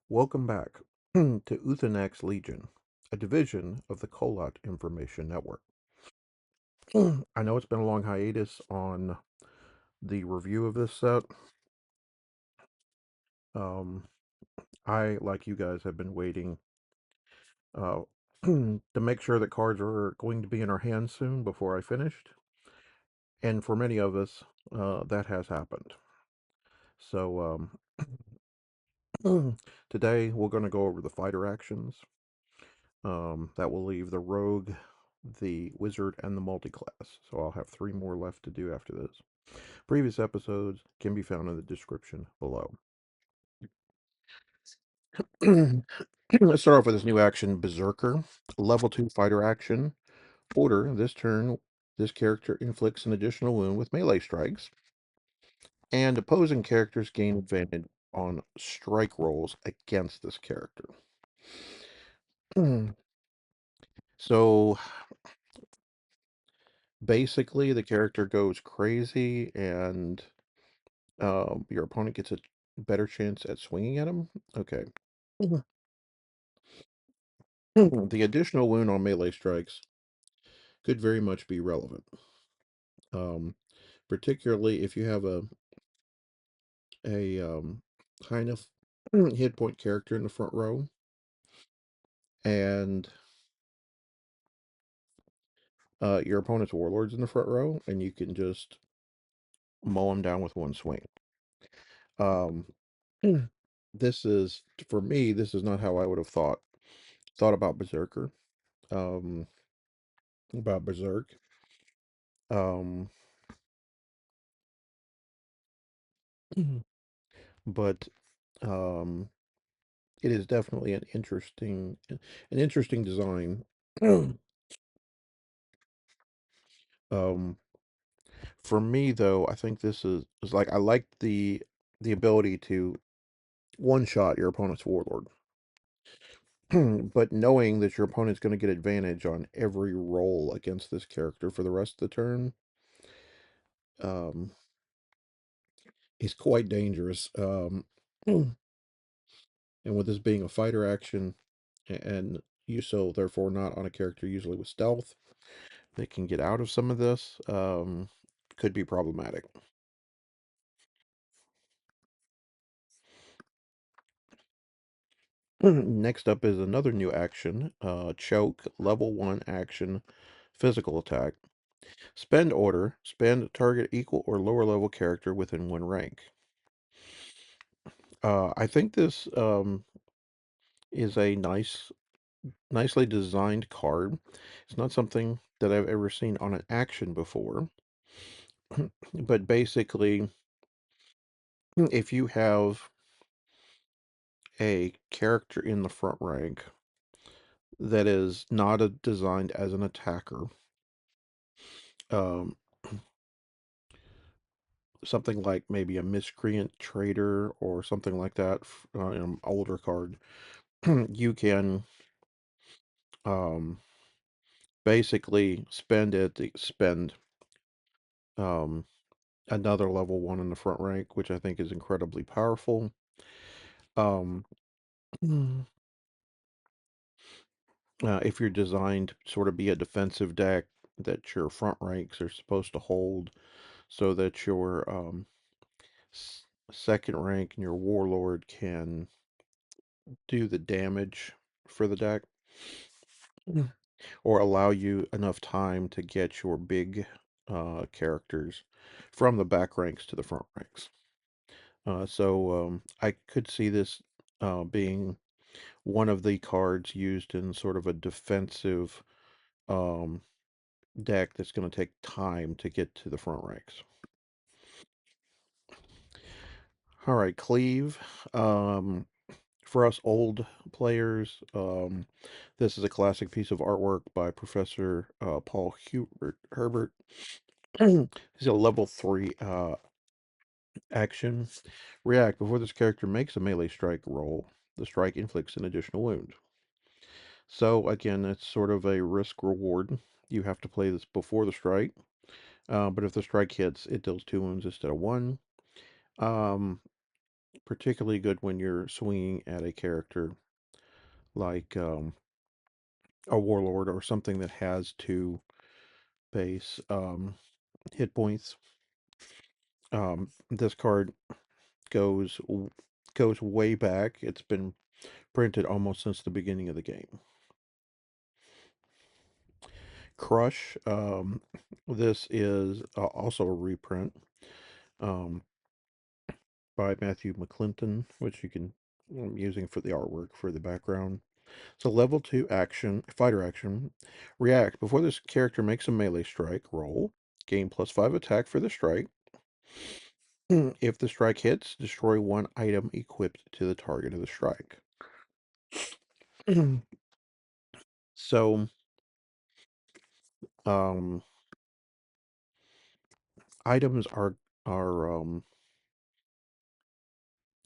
Welcome back to Uthanax Legion, a division of the Kolat Information Network. I know it's been a long hiatus on the review of this set. Um, I, like you guys, have been waiting uh, to make sure that cards are going to be in our hands soon before I finished. And for many of us, that has happened. So today we're going to go over the fighter actions. That will leave the rogue, the wizard, and the multiclass. So I'll have three more left to do after this. Previous episodes can be found in the description below. Let's start off with this new action, Berserker. Level 2 fighter action. Order, this turn, this character inflicts an additional wound with melee strikes, and opposing characters gain advantage on strike rolls against this character. So basically, the character goes crazy, and your opponent gets a better chance at swinging at him. Okay. The additional wound on melee strikes could very much be relevant, um, particularly if you have a high enough hit point character in the front row, and your opponent's warlord's in the front row, and you can just mow him down with one swing. Um, this is, for me, this is not how I would have thought about Berserker. Um, about Berserk. Um, but um, it is definitely an interesting design. Um, for me though, I think this is like I like the ability to one shot your opponent's warlord. But knowing that your opponent's going to get advantage on every roll against this character for the rest of the turn, um, is quite dangerous. And with this being a fighter action, and you so therefore not on a character usually with stealth, they can get out of some of this, could be problematic. Next up is another new action, Choke, level 1 action, physical attack. Spend order, spend target equal or lower level character within 1 rank. I think this is a nicely designed card. It's not something that I've ever seen on an action before, but basically, if you have a character in the front rank that is not designed as an attacker, um, something like maybe a miscreant trader or something like that, an older card, you can um, basically spend um, another level 1 in the front rank, which I think is incredibly powerful. Um, if you're designed to sort of be a defensive deck that your front ranks are supposed to hold, so that your second rank and your warlord can do the damage for the deck, or allow you enough time to get your big characters from the back ranks to the front ranks. So I could see this being one of the cards used in sort of a defensive um, deck that's going to take time to get to the front ranks. All right, Cleave. Um, for us old players, this is a classic piece of artwork by Professor Paul Herbert. He's a level 3 action. React. Before this character makes a melee strike roll, the strike inflicts an additional wound. So again, it's sort of a risk reward. You have to play this before the strike. But if the strike hits, it deals 2 wounds instead of 1. Um, particularly good when you're swinging at a character like a warlord or something that has two base hit points. This card goes goes way back. It's been printed almost since the beginning of the game. Crush. This is also a reprint um, by Matthew McClinton, which I'm using for the artwork for the background. So level 2 action, fighter action. React. Before this character makes a melee strike, roll. Gain +5 attack for the strike. If the strike hits, destroy one item equipped to the target of the strike. So, um, items are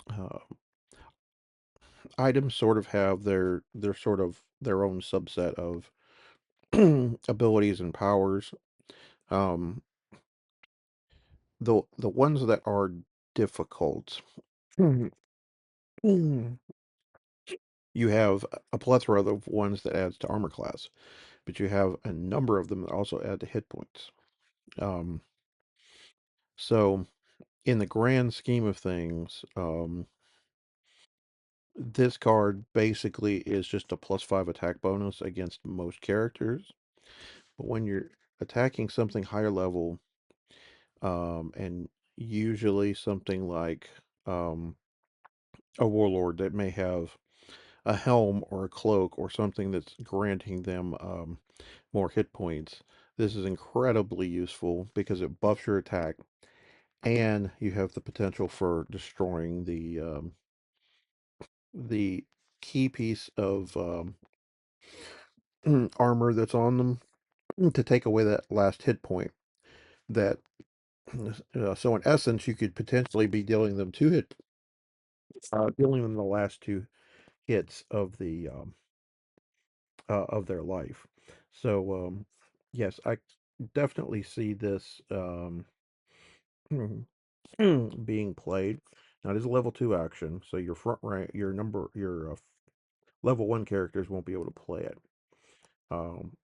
uh, items sort of have their sort of their own subset of abilities and powers. Um, the ones that are difficult, you have a plethora of ones that adds to armor class, but you have a number of them that also add to hit points. Um, so in the grand scheme of things, this card basically is just a +5 attack bonus against most characters. But when you're attacking something higher level, and usually something like a warlord that may have a helm or a cloak or something that's granting them more hit points, this is incredibly useful because it buffs your attack and you have the potential for destroying the key piece of armor that's on them to take away that last hit point. That so in essence, you could potentially be dealing them the last two hits of their life. So yes, I definitely see this being played. Now it is a level 2 action, so your front rank, your level 1 characters won't be able to play it. Um,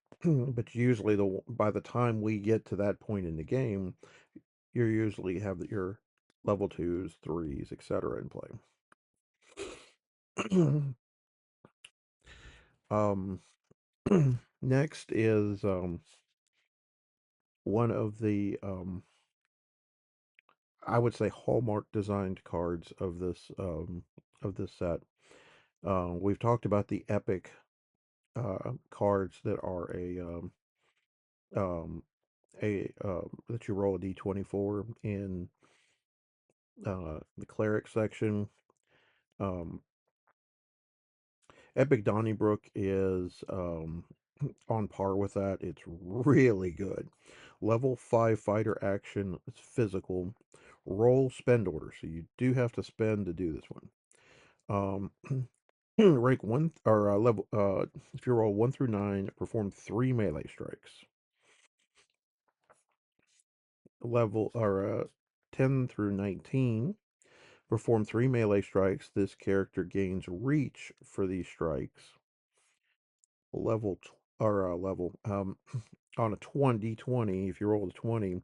but usually by the time we get to that point in the game, you usually have your level 2s, 3s, etc. in play. um, next is one of the I would say hallmark designed cards of this set. We've talked about the epic cards that are um, that you roll a d24 in the cleric section. Um, Epic Donnybrook is on par with that. It's really good. Level 5 fighter action. It's physical. Roll spend order. So you do have to spend to do this one. Rank 1 or level if you roll 1 through 9, perform 3 melee strikes. Level or 10 through 19, perform 3 melee strikes. This character gains reach for these strikes. Level or level on a 20 if you roll a 20,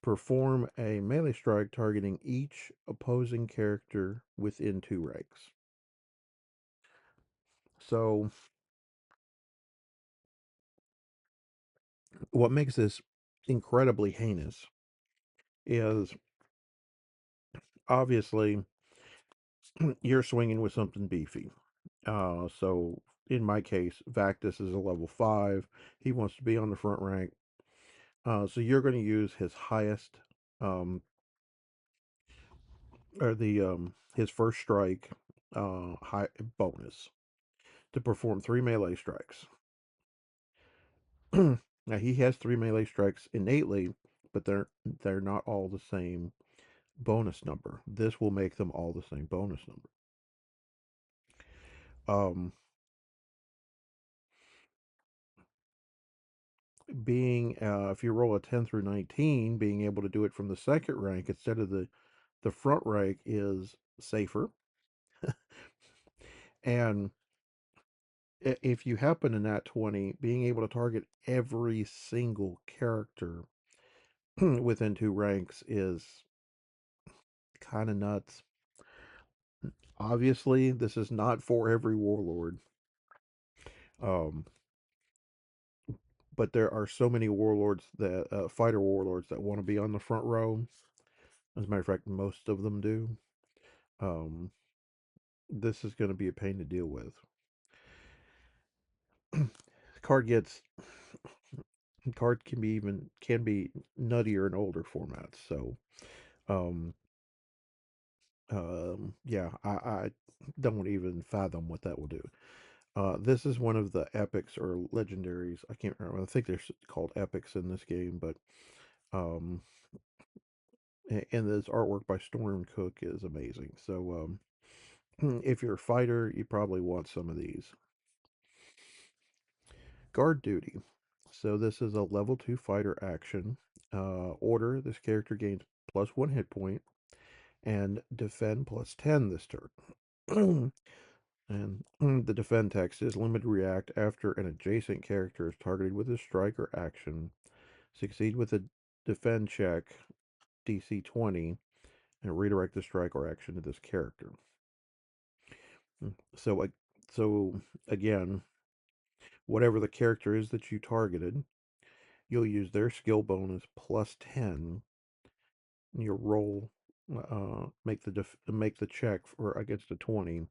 perform a melee strike targeting each opposing character within 2 ranks. So what makes this incredibly heinous is obviously you're swinging with something beefy. So in my case, Vactus is a level 5. He wants to be on the front rank. So you're going to use his highest, or the his first strike, high bonus to perform 3 melee strikes. Now he has 3 melee strikes innately, but they're not all the same bonus number. This will make them all the same bonus number. Um, if you roll a 10 through 19, being able to do it from the second rank instead of the front rank is safer. And if you happen to nat 20, being able to target every single character within 2 ranks is kind of nuts. Obviously, this is not for every warlord. Um, but there are so many warlords that fighter warlords that want to be on the front row. As a matter of fact, most of them do. Um, this is going to be a pain to deal with. Card gets card can be nuttier in older formats. So, um, yeah, I don't even fathom what that will do. This is one of the epics or legendaries. I can't remember. I think they're called epics in this game, but um, and this artwork by Storm Cook is amazing. So, if you're a fighter, you probably want some of these. Guard duty. So this is a level 2 fighter action. Order. This character gains +1 hit point and defend +10 this turn. And the defend text is limited react after an adjacent character is targeted with a strike or action. Succeed with a defend check DC 20 and redirect the strike or action to this character. So, so again, whatever the character is that you targeted, you'll use their skill bonus +10. You roll, make the check for against a 20,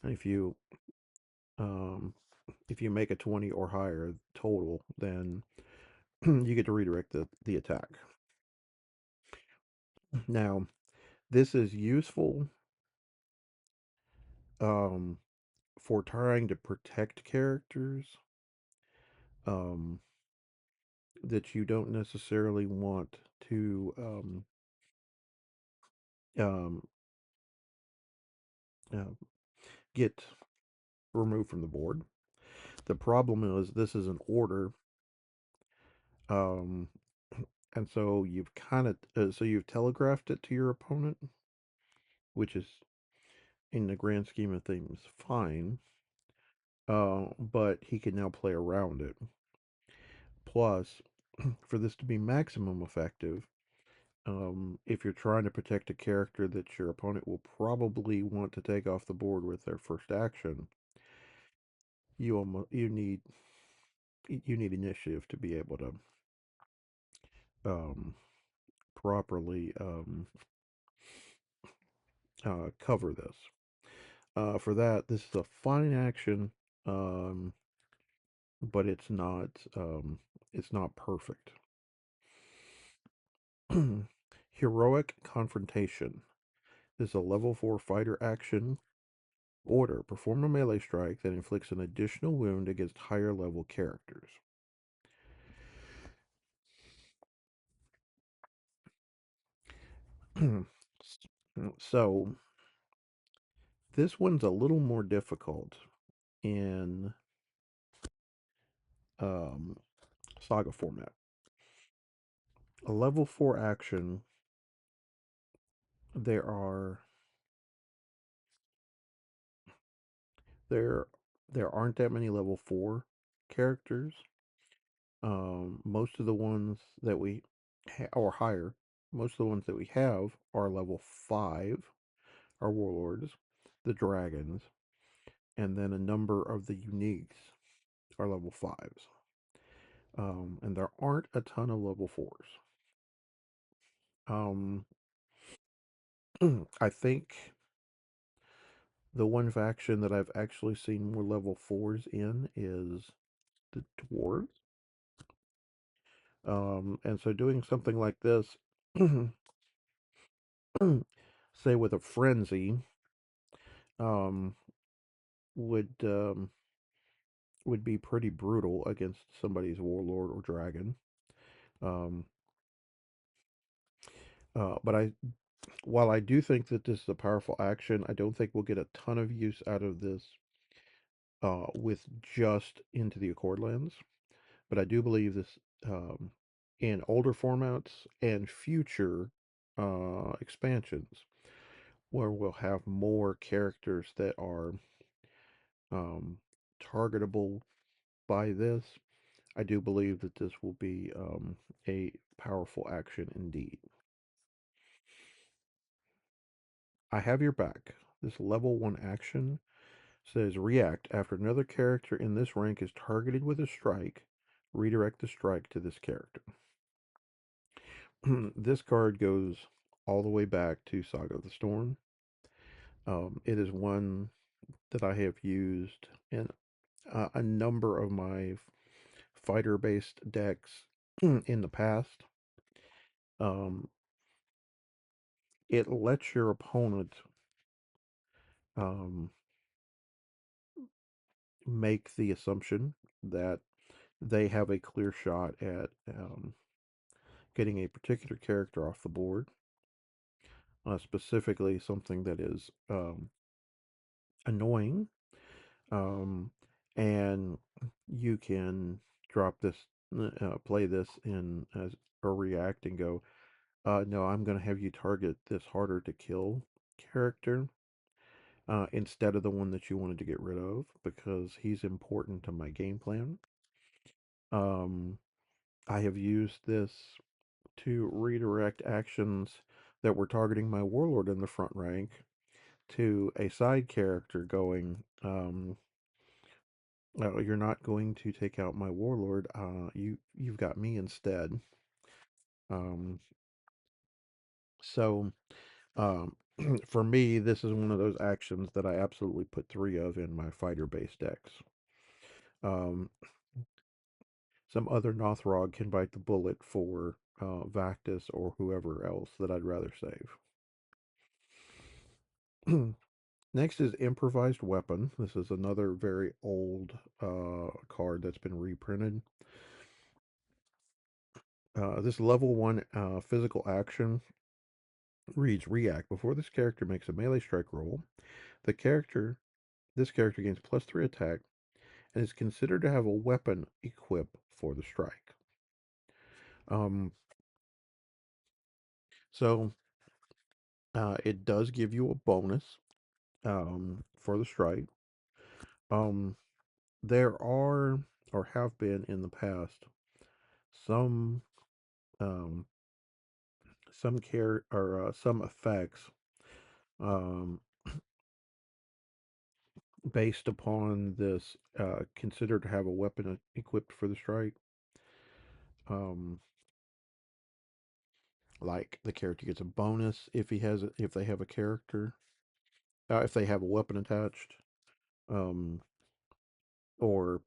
and um, if you make a 20 or higher total, then you get to redirect the attack. Now, this is useful um, for trying to protect characters um, that you don't necessarily want to um, uh, get removed from the board. The problem is this is an order, um, and so you've telegraphed it to your opponent, which is in the grand scheme of things fine. But he can now play around it. Plus, for this to be maximum effective, if you're trying to protect a character that your opponent will probably want to take off the board with their first action, you almost you need initiative to be able to um, properly cover this. For that, this is a fine action, um, but it's not perfect. Heroic confrontation. This is a level 4 fighter action. Order. Perform a melee strike that inflicts an additional wound against higher level characters. So, this one's a little more difficult in um, Saga format. A level 4 action, there are there there aren't that many level 4 characters. Most of the ones that we or higher, most of the ones that we have are level 5, are warlords, the dragons, and then a number of the uniques are level 5s. And there aren't a ton of level 4s. Um, I think the one faction that I've actually seen more level 4s in is the dwarves. And so doing something like this, say with a frenzy, um, would um, would be pretty brutal against somebody's warlord or dragon. Um, but while I do think that this is a powerful action, I don't think we'll get a ton of use out of this with just Into the Accordlands. But I do believe this in older formats and future expansions. where we'll have more characters that are um, targetable by this. I do believe that this will be a powerful action indeed. I have your back. This level 1 action says react after another character in this rank is targeted with a strike. Redirect the strike to this character. This card goes all the way back to Saga of the Storm. It is one that I have used in a number of my fighter-based decks in the past. Um, it lets your opponent um, make the assumption that they have a clear shot at getting a particular character off the board, specifically something that is annoying, um, and you can drop this, play this in as or react and go, no, I'm going to have you target this harder to kill character instead of the one that you wanted to get rid of because he's important to my game plan. Um, I have used this to redirect actions that were targeting my warlord in the front rank to a side character going, you're not going to take out my warlord. You've got me instead. Um, so um, for me, this is one of those actions that I absolutely put 3 of in my fighter-based decks. Um, some other Nothrog can bite the bullet for Vactus or whoever else that I'd rather save. Next is Improvised Weapon. This is another very old card that's been reprinted. This level 1 physical action reads React. Before this character makes a melee strike roll, this character gains +3 attack and is considered to have a weapon equipped for the strike. Um, so it does give you a bonus for the strike. Um, there are or have been in the past some um, some effects um, based upon this considered to have a weapon equipped for the strike. Um, like the character gets a bonus if they have a character if they have a weapon attached, um, or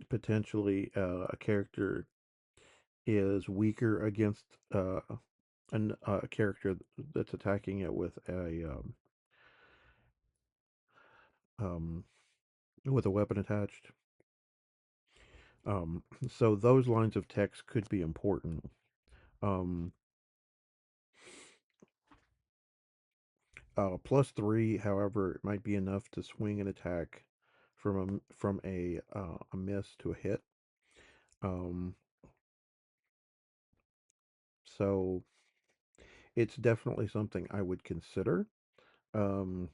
potentially a character is weaker against a character that's attacking it um, with a weapon attached. Um, so those lines of text could be important. Um, +3, however, it might be enough to swing an attack from a miss to a hit. Um, so it's definitely something I would consider um,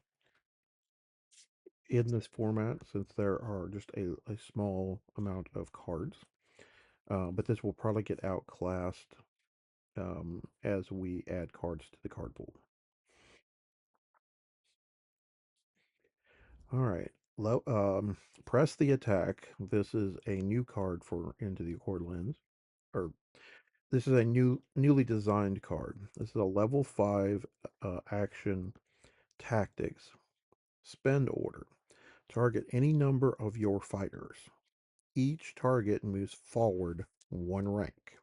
in this format since there are just a small amount of cards. But this will probably get outclassed as we add cards to the card pool. All right. Press the attack. This is a new card for Into the Accordlands. Or this is a newly designed card. This is a level 5 action tactics. Spend order. Target any number of your fighters. Each target moves forward 1 rank.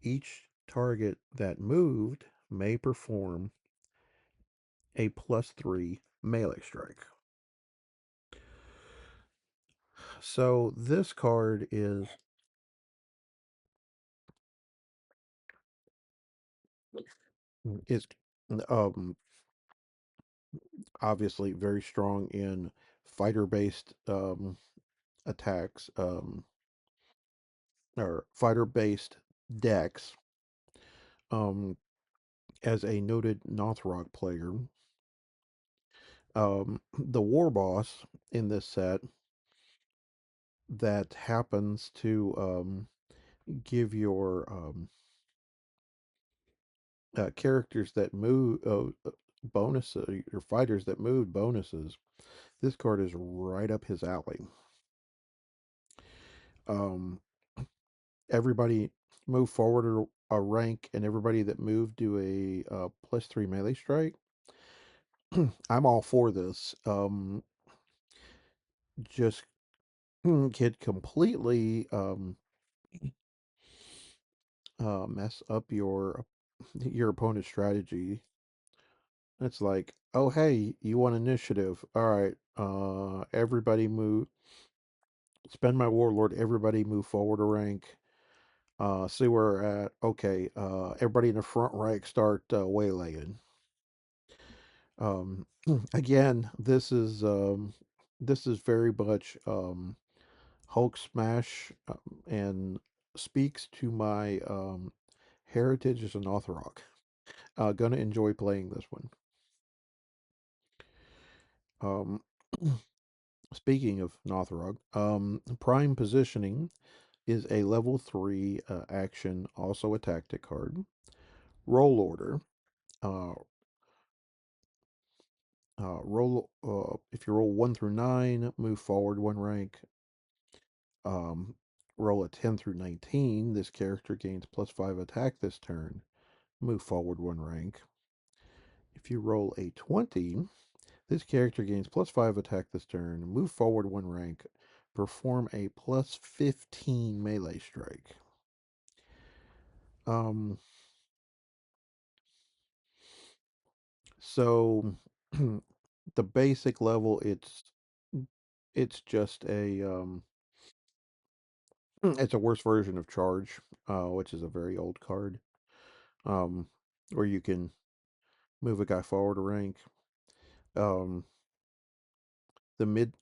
Each target that moved may perform a +3 melee strike. So this card is um obviously very strong in fighter-based attacks or fighter-based decks. Um as a noted Northrog player, the war boss in this set that happens to give your characters that move bonuses, your fighters that move bonuses. This card is right up his alley. Um, Everybody move forward a rank, and everybody that moved do a +3 melee strike. I'm all for this. Just could completely mess up your opponent's strategy. It's like, oh hey, you want initiative? All right, everybody move. Spend my warlord. Everybody move forward a rank. See where we're at. Okay, everybody in the front rank start waylaying. Again, this is very much Hulk smash, and speaks to my heritage as an Authorok. Gonna enjoy playing this one. Um, Speaking of Nothrog, Prime Positioning is a level 3 action, also a tactic card. Roll Order. Uh, if you roll 1 through 9, move forward one rank. Um, Roll a 10 through 19. This character gains +5 attack this turn. Move forward one rank. If you roll a 20, this character gains +5 attack this turn. Move forward one rank. Perform a +15 melee strike. Um, so the basic level, it's just a it's a worse version of Charge, which is a very old card. Um, where you can move a guy forward a rank. Um, the mid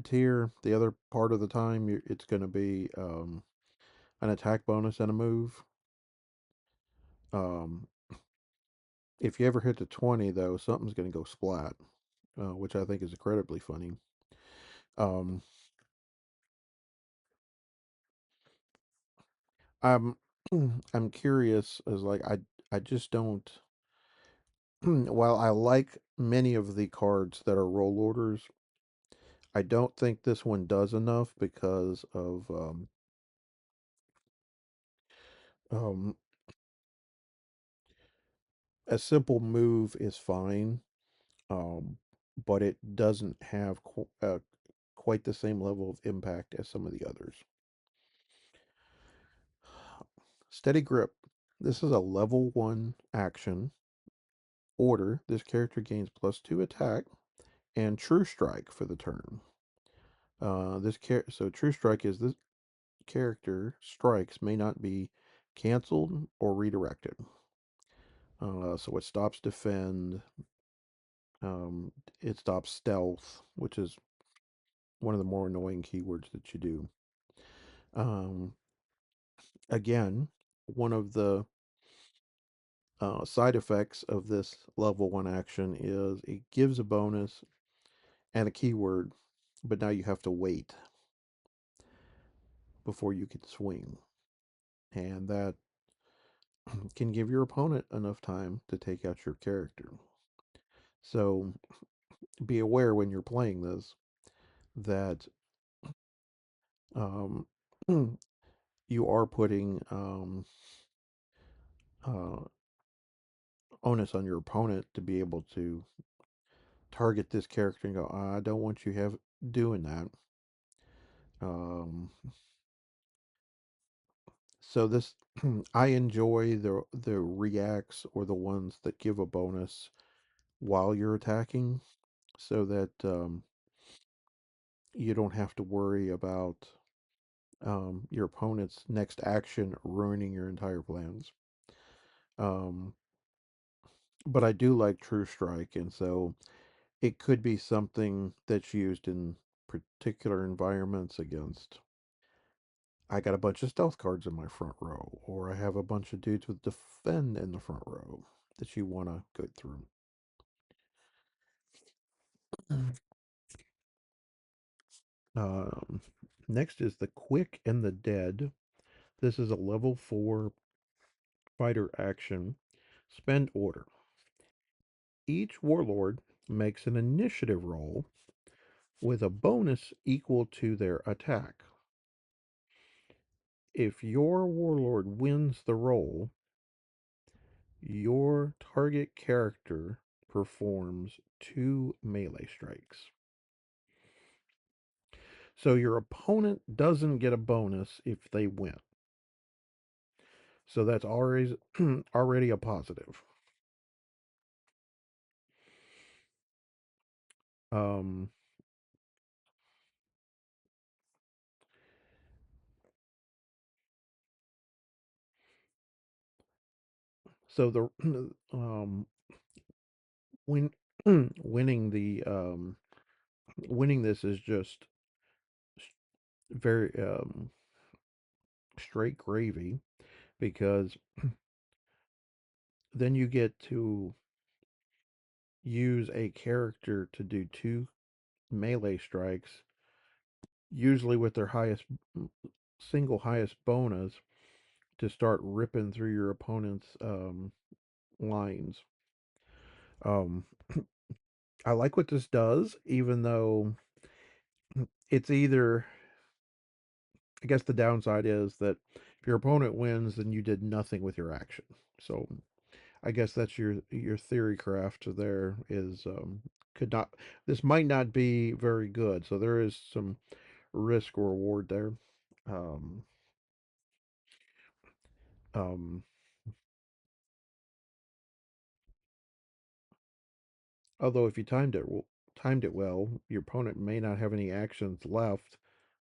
tier, the other part of the time, it's going to be an attack bonus and a move. Um, if you ever hit the 20, though, something's going to go splat, which I think is incredibly funny. Um, I'm I'm curious as like I just don't. While I like many of the cards that are roll orders, I don't think this one does enough because of um, a simple move is fine, um, but it doesn't have quite the same level of impact as some of the others. Steady Grip. This is a level 1 action order. This character gains +2 attack and True Strike for the turn. So True Strike is this character strikes may not be canceled or redirected. So it stops defend. It stops stealth, which is one of the more annoying keywords that you do. Um, Again, one of the side effects of this level 1 action is it gives a bonus and a keyword, but now you have to wait before you can swing. And that can give your opponent enough time to take out your character. So be aware when you're playing this that um, you are putting uh, onus on your opponent to be able to target this character and go, I don't want you have doing that. Um, so this, I enjoy the reacts or the ones that give a bonus while you're attacking, so that you don't have to worry about your opponent's next action ruining your entire plans. Um, but I do like True Strike, and so it could be something that's used in particular environments against. I got a bunch of stealth cards in my front row, or I have a bunch of dudes with defend in the front row that you want to go through. Um, Next is the Quick and the Dead. This is a level 4 fighter action. Spend order. Each warlord makes an initiative roll with a bonus equal to their attack. If your warlord wins the roll, your target character performs 2 melee strikes. So your opponent doesn't get a bonus if they win. So that's already already a positive. Um, so the win winning the winning this is just very straight gravy, because then you get to use a character to do 2 melee strikes, usually with their single highest bonus, to start ripping through your opponent's lines. Um, I like what this does, even though it's either, I guess the downside is that if your opponent wins, then you did nothing with your action. So I guess that's your theory craft there is could not this might not be very good. So there is some risk or reward there. Um, um, Although if you timed it well, your opponent may not have any actions left,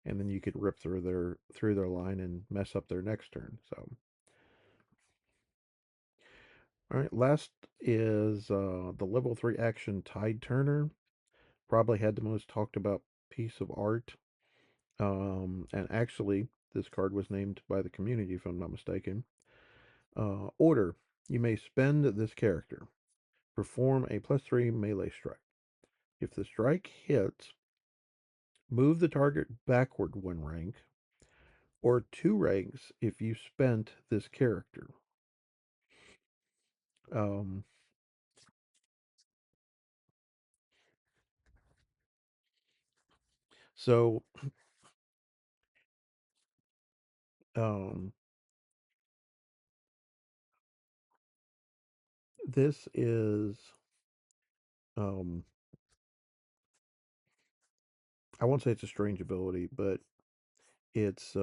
and then you could rip through their line and mess up their next turn. So, all right, last is the level 3 action Tide Turner. Probably had the most talked about piece of art. And actually, this card was named by the community, if I'm not mistaken. Order: you may spend this character. Perform a +3 melee strike. If the strike hits, move the target backward 1 rank, or 2 ranks if you spent this character. Um, so um, this is, um, I won't say it's a strange ability, but it's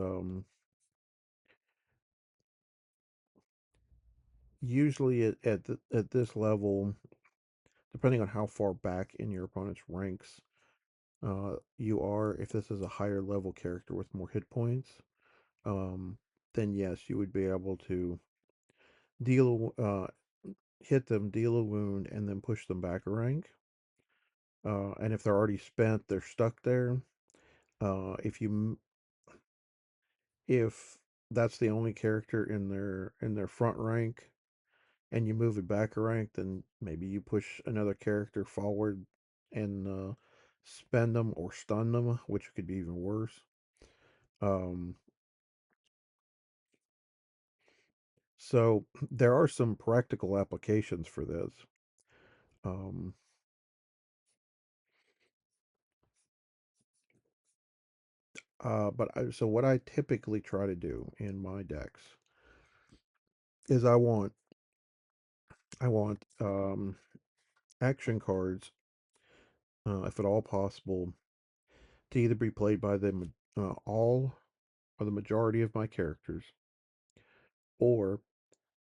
usually at this level, depending on how far back in your opponent's ranks you are, if this is a higher level character with more hit points, um, then yes, you would be able to deal hit them, deal a wound, and then push them back a rank. And if they're already spent, they're stuck there. If you if that's the only character in their front rank, and you move it back a rank, then maybe you push another character forward and spend them or stun them, which could be even worse. Um, so there are some practical applications for this. Um, so what I typically try to do in my decks is I want action cards, if at all possible, to either be played by all or the majority of my characters, or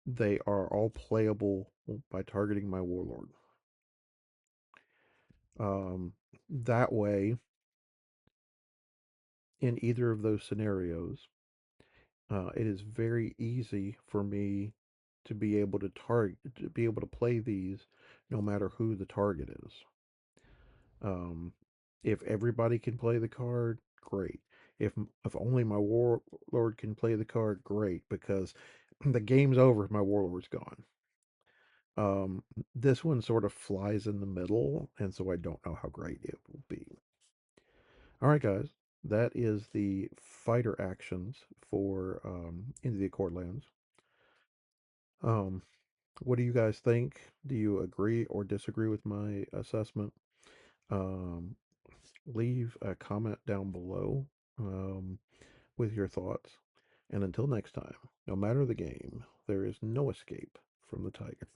they are all playable by targeting my warlord. Um, that way, in either of those scenarios, it is very easy for me to be able to play these, no matter who the target is. Um, if everybody can play the card, great. If only my warlord can play the card, great, because the game's over if my warlord's gone. This one sort of flies in the middle, and so I don't know how great it will be. All right, guys, that is the fighter actions for Into the Accordlands. Um, what do you guys think? Do you agree or disagree with my assessment? Um, Leave a comment down below with your thoughts. And until next time, no matter the game, there is no escape from the tiger.